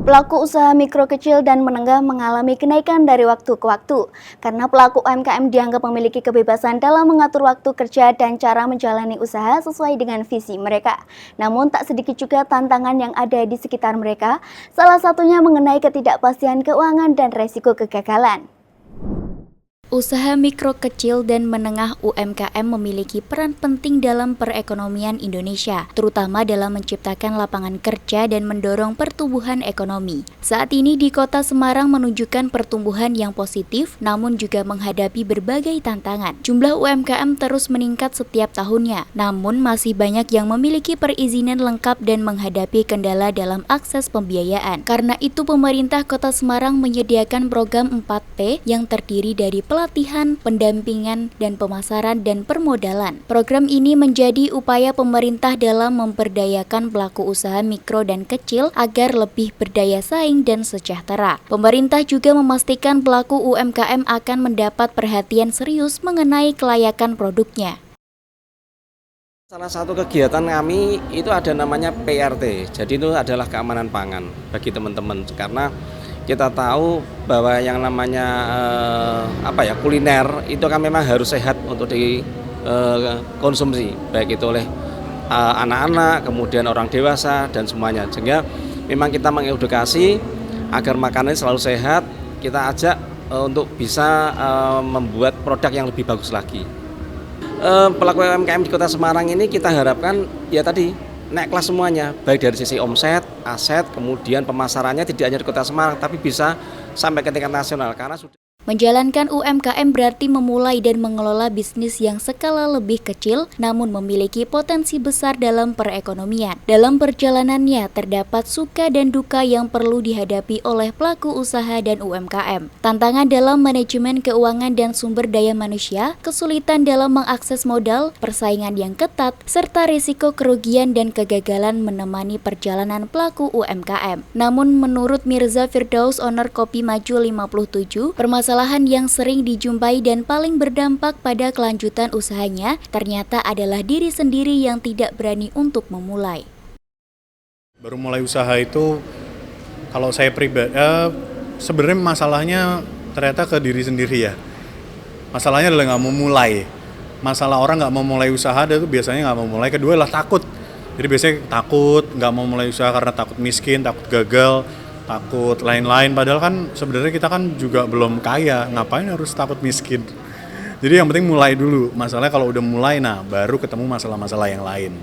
Pelaku usaha mikro kecil dan menengah mengalami kenaikan dari waktu ke waktu karena pelaku UMKM dianggap memiliki kebebasan dalam mengatur waktu kerja dan cara menjalani usaha sesuai dengan visi mereka. Namun tak sedikit juga tantangan yang ada di sekitar mereka, salah satunya mengenai ketidakpastian keuangan dan resiko kegagalan. Usaha mikro kecil dan menengah UMKM memiliki peran penting dalam perekonomian Indonesia, terutama dalam menciptakan lapangan kerja dan mendorong pertumbuhan ekonomi. Saat ini di Kota Semarang menunjukkan pertumbuhan yang positif, namun juga menghadapi berbagai tantangan. Jumlah UMKM terus meningkat setiap tahunnya, namun masih banyak yang memiliki perizinan lengkap dan menghadapi kendala dalam akses pembiayaan. Karena itu pemerintah Kota Semarang menyediakan program 4P yang terdiri dari pelatihan, pendampingan, dan pemasaran dan permodalan. Program ini menjadi upaya pemerintah dalam memberdayakan pelaku usaha mikro dan kecil agar lebih berdaya saing dan sejahtera. Pemerintah juga memastikan pelaku UMKM akan mendapat perhatian serius mengenai kelayakan produknya. Salah satu kegiatan kami itu ada namanya PRT, jadi itu adalah keamanan pangan bagi teman-teman karena kita tahu bahwa yang namanya kuliner itu kan memang harus sehat untuk dikonsumsi baik itu oleh anak-anak, kemudian orang dewasa dan semuanya. Sehingga memang kita mengedukasi agar makanan selalu sehat, kita ajak untuk bisa membuat produk yang lebih bagus lagi. Pelaku UMKM di Kota Semarang ini kita harapkan ya tadi naik kelas semuanya, baik dari sisi omset, aset, kemudian pemasarannya tidak hanya di Kota Semarang, tapi bisa sampai ke tingkat nasional karena sudah. Menjalankan UMKM berarti memulai dan mengelola bisnis yang skala lebih kecil namun memiliki potensi besar dalam perekonomian. Dalam perjalanannya terdapat suka dan duka yang perlu dihadapi oleh pelaku usaha dan UMKM. Tantangan dalam manajemen keuangan dan sumber daya manusia, kesulitan dalam mengakses modal, persaingan yang ketat, serta risiko kerugian dan kegagalan menemani perjalanan pelaku UMKM. Namun menurut Mirza Firdaus, owner Kopi Maju 57, permasalahan yang sering dijumpai dan paling berdampak pada kelanjutan usahanya ternyata adalah diri sendiri yang tidak berani untuk memulai. Baru mulai usaha itu, kalau saya pribadi, sebenarnya masalahnya ternyata ke diri sendiri ya. Masalahnya adalah nggak mau mulai. Masalah orang nggak mau mulai usaha itu biasanya nggak mau mulai. Kedua adalah takut. Jadi biasanya takut, nggak mau mulai usaha karena takut miskin, takut gagal, takut lain-lain, padahal kan sebenarnya kita kan juga belum kaya, ngapain harus takut miskin. Jadi yang penting mulai dulu, masalahnya kalau udah mulai, nah baru ketemu masalah-masalah yang lain.